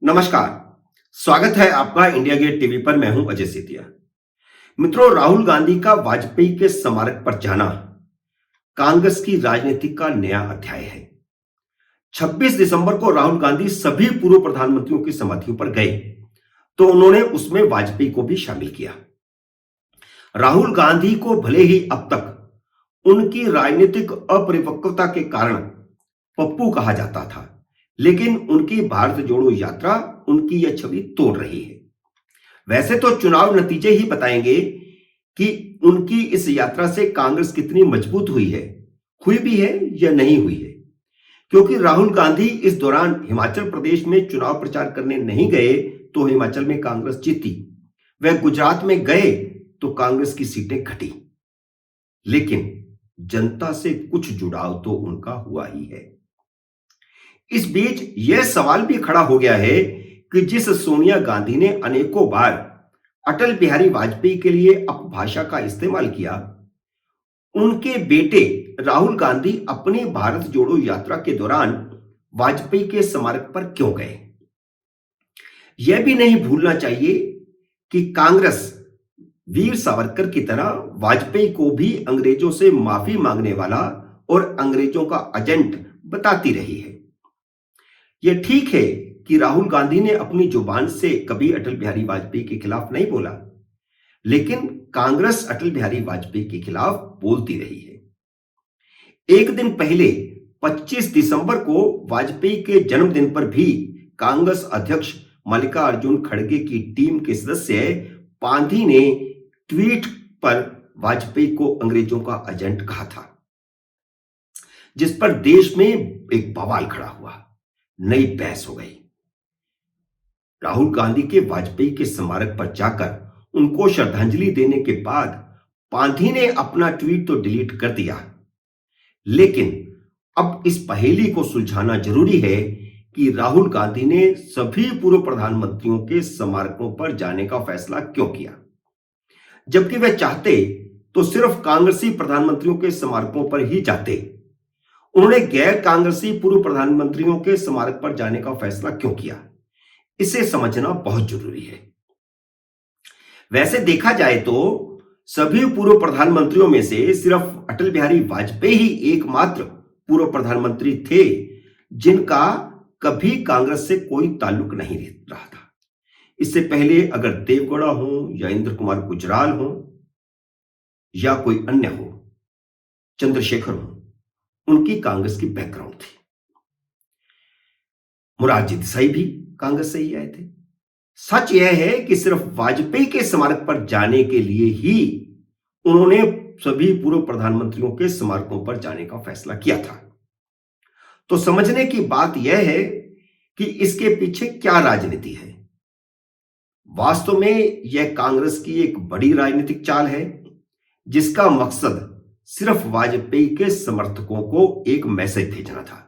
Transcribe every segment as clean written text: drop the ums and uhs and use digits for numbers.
नमस्कार। स्वागत है आपका इंडिया गेट टीवी पर। मैं हूं अजय सेतिया। मित्रों, राहुल गांधी का वाजपेयी के स्मारक पर जाना कांग्रेस की राजनीति का नया अध्याय है। 26 दिसंबर को राहुल गांधी सभी पूर्व प्रधानमंत्रियों की समाधियों पर गए तो उन्होंने उसमें वाजपेयी को भी शामिल किया। राहुल गांधी को भले ही अब तक उनकी राजनीतिक अपरिपक्वता के कारण पप्पू कहा जाता था, लेकिन उनकी भारत जोड़ो यात्रा उनकी यह छवि तोड़ रही है। वैसे तो चुनाव नतीजे ही बताएंगे कि उनकी इस यात्रा से कांग्रेस कितनी मजबूत हुई भी है या नहीं हुई है, क्योंकि राहुल गांधी इस दौरान हिमाचल प्रदेश में चुनाव प्रचार करने नहीं गए तो हिमाचल में कांग्रेस जीती। वह गुजरात में गए तो कांग्रेस की सीटें घटी, लेकिन जनता से कुछ जुड़ाव तो उनका हुआ ही है। इस बीच यह सवाल भी खड़ा हो गया है कि जिस सोनिया गांधी ने अनेकों बार अटल बिहारी वाजपेयी के लिए अपभाषा का इस्तेमाल किया, उनके बेटे राहुल गांधी अपनी भारत जोड़ो यात्रा के दौरान वाजपेयी के स्मारक पर क्यों गए। यह भी नहीं भूलना चाहिए कि कांग्रेस वीर सावरकर की तरह वाजपेयी को भी अंग्रेजों से माफी मांगने वाला और अंग्रेजों का एजेंट बताती रही है। यह ठीक है कि राहुल गांधी ने अपनी जुबान से कभी अटल बिहारी वाजपेयी के खिलाफ नहीं बोला, लेकिन कांग्रेस अटल बिहारी वाजपेयी के खिलाफ बोलती रही है। एक दिन पहले 25 दिसंबर को वाजपेयी के जन्मदिन पर भी कांग्रेस अध्यक्ष मल्लिकार्जुन खड़गे की टीम के सदस्य पांधी ने ट्वीट पर वाजपेयी को अंग्रेजों का एजेंट कहा था, जिस पर देश में एक बवाल खड़ा हुआ, नई बहस हो गई। राहुल गांधी के वाजपेयी के स्मारक पर जाकर उनको श्रद्धांजलि देने के बाद पांधी ने अपना ट्वीट तो डिलीट कर दिया, लेकिन अब इस पहेली को सुलझाना जरूरी है कि राहुल गांधी ने सभी पूर्व प्रधानमंत्रियों के स्मारकों पर जाने का फैसला क्यों किया, जबकि वे चाहते तो सिर्फ कांग्रेसी प्रधानमंत्रियों के स्मारकों पर ही जाते। उन्होंने गैर कांग्रेसी पूर्व प्रधानमंत्रियों के स्मारक पर जाने का फैसला क्यों किया, इसे समझना बहुत जरूरी है। वैसे देखा जाए तो सभी पूर्व प्रधानमंत्रियों में से सिर्फ अटल बिहारी वाजपेयी ही एकमात्र पूर्व प्रधानमंत्री थे जिनका कभी कांग्रेस से कोई ताल्लुक नहीं रहा था। इससे पहले अगर देवगौड़ा हो या इंद्र कुमार गुजराल हो या कोई अन्य हो, चंद्रशेखर हो, उनकी कांग्रेस की बैकग्राउंड थी। मोरारजी देसाई भी कांग्रेस से ही आए थे। सच यह है कि सिर्फ वाजपेयी के स्मारक पर जाने के लिए ही उन्होंने सभी पूर्व प्रधानमंत्रियों के स्मारकों पर जाने का फैसला किया था। तो समझने की बात यह है कि इसके पीछे क्या राजनीति है। वास्तव में यह कांग्रेस की एक बड़ी राजनीतिक चाल है, जिसका मकसद सिर्फ वाजपेयी के समर्थकों को एक मैसेज भेजना था।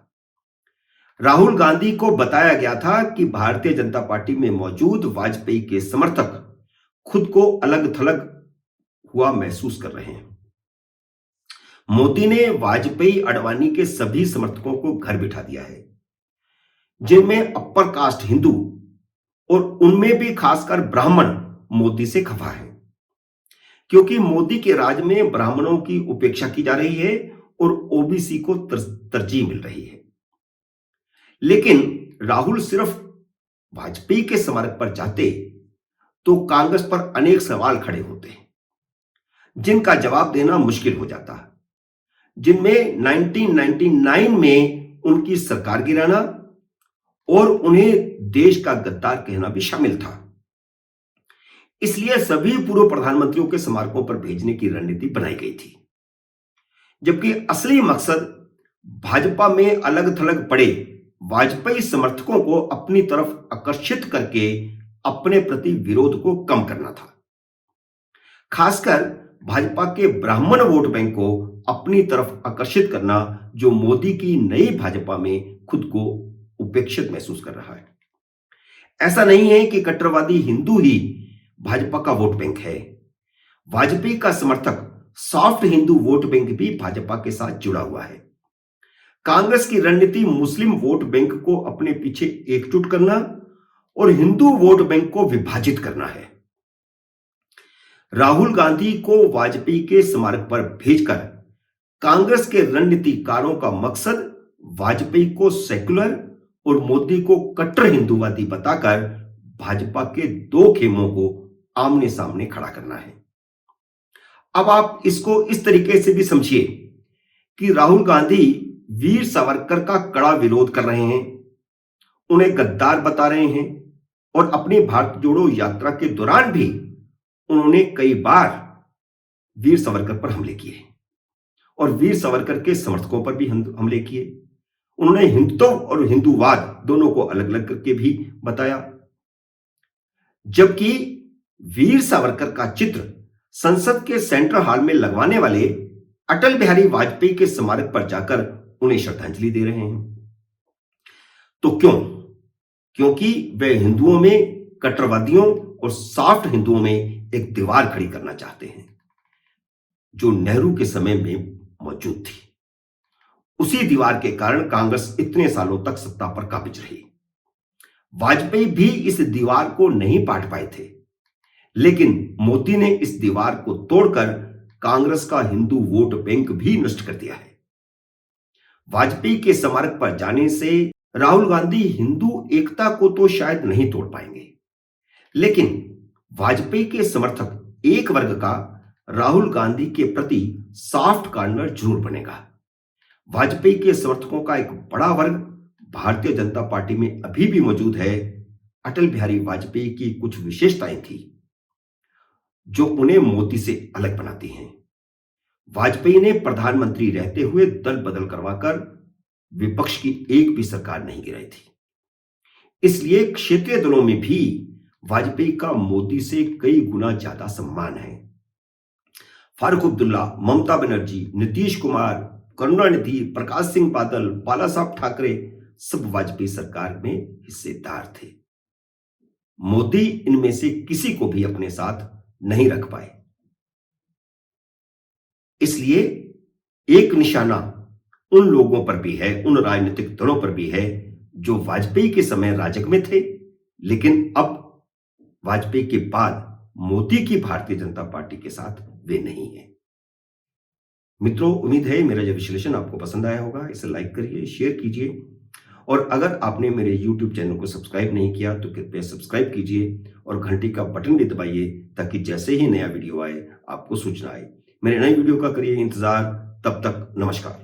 राहुल गांधी को बताया गया था कि भारतीय जनता पार्टी में मौजूद वाजपेयी के समर्थक खुद को अलग थलग हुआ महसूस कर रहे हैं। मोदी ने वाजपेयी अडवाणी के सभी समर्थकों को घर बिठा दिया है, जिनमें अपर कास्ट हिंदू और उनमें भी खासकर ब्राह्मण मोदी से खफा है, क्योंकि मोदी के राज में ब्राह्मणों की उपेक्षा की जा रही है और ओबीसी को तरजीह मिल रही है। लेकिन राहुल सिर्फ वाजपेयी के स्मारक पर जाते तो कांग्रेस पर अनेक सवाल खड़े होते, जिनका जवाब देना मुश्किल हो जाता, जिनमें 1999 में उनकी सरकार गिराना और उन्हें देश का गद्दार कहना भी शामिल था। इसलिए सभी पूर्व प्रधानमंत्रियों के स्मारकों पर भेजने की रणनीति बनाई गई थी, जबकि असली मकसद भाजपा में अलग थलग पड़े वाजपेयी समर्थकों को अपनी तरफ आकर्षित करके अपने प्रति विरोध को कम करना था। खासकर भाजपा के ब्राह्मण वोट बैंक को अपनी तरफ आकर्षित करना, जो मोदी की नई भाजपा में खुद को उपेक्षित महसूस कर रहा है। ऐसा नहीं है कि कट्टरवादी हिंदू ही भाजपा का वोट बैंक है। वाजपेयी का समर्थक सॉफ्ट हिंदू वोट बैंक भी भाजपा के साथ जुड़ा हुआ है। कांग्रेस की रणनीति मुस्लिम वोट बैंक को अपने पीछे एकजुट करना और हिंदू वोट बैंक को विभाजित करना है। राहुल गांधी को वाजपेयी के स्मारक पर भेजकर कांग्रेस के रणनीतिकारों का मकसद वाजपेयी को सेक्युलर और मोदी को कट्टर हिंदूवादी बताकर भाजपा के दो खेमों को आमने सामने खड़ा करना है। अब आप इसको इस तरीके से भी समझिए कि राहुल गांधी वीर सावरकर का कड़ा विरोध कर रहे हैं, उन्हें गद्दार बता रहे हैं और अपनी भारत जोड़ो यात्रा के दौरान भी उन्होंने कई बार वीर सावरकर पर हमले किए और वीर सावरकर के समर्थकों पर भी हमले किए। उन्होंने हिंदुत्व और हिंदूवाद दोनों को अलग अलग करके भी बताया, जबकि वीर सावरकर का चित्र संसद के सेंट्रल हॉल में लगवाने वाले अटल बिहारी वाजपेयी के स्मारक पर जाकर उन्हें श्रद्धांजलि दे रहे हैं। तो क्यों? क्योंकि वे हिंदुओं में कट्टरवादियों और सॉफ्ट हिंदुओं में एक दीवार खड़ी करना चाहते हैं जो नेहरू के समय में मौजूद थी। उसी दीवार के कारण कांग्रेस इतने सालों तक सत्ता पर काबिज रही। वाजपेयी भी इस दीवार को नहीं पाट पाए थे, लेकिन मोदी ने इस दीवार को तोड़कर कांग्रेस का हिंदू वोट बैंक भी नष्ट कर दिया है। वाजपेयी के स्मारक पर जाने से राहुल गांधी हिंदू एकता को तो शायद नहीं तोड़ पाएंगे, लेकिन वाजपेयी के समर्थक एक वर्ग का राहुल गांधी के प्रति सॉफ्ट कॉर्नर जरूर बनेगा। वाजपेयी के समर्थकों का एक बड़ा वर्ग भारतीय जनता पार्टी में अभी भी मौजूद है। अटल बिहारी वाजपेयी की कुछ विशेषताएं थी जो उन्हें मोदी से अलग बनाती हैं। वाजपेयी ने प्रधानमंत्री रहते हुए दल बदल करवाकर विपक्ष की एक भी सरकार नहीं गिराई थी। इसलिए क्षेत्रीय दलों में भी वाजपेयी का मोदी से कई गुना ज्यादा सम्मान है। फारूक अब्दुल्ला, ममता बनर्जी, नीतीश कुमार, करुणानिधि, प्रकाश सिंह बादल, बाला साहब ठाकरे सब वाजपेयी सरकार में हिस्सेदार थे। मोदी इनमें से किसी को भी अपने साथ नहीं रख पाए। इसलिए एक निशाना उन लोगों पर भी है, उन राजनीतिक दलों पर भी है जो वाजपेयी के समय राजग में थे, लेकिन अब वाजपेयी के बाद मोदी की भारतीय जनता पार्टी के साथ वे नहीं है। मित्रों, उम्मीद है मेरा यह विश्लेषण आपको पसंद आया होगा। इसे लाइक करिए, शेयर कीजिए और अगर आपने मेरे YouTube चैनल को सब्सक्राइब नहीं किया तो कृपया सब्सक्राइब कीजिए और घंटी का बटन भी दबाइए ताकि जैसे ही नया वीडियो आए आपको सूचना आए। मेरे नए वीडियो का करिए इंतजार। तब तक नमस्कार।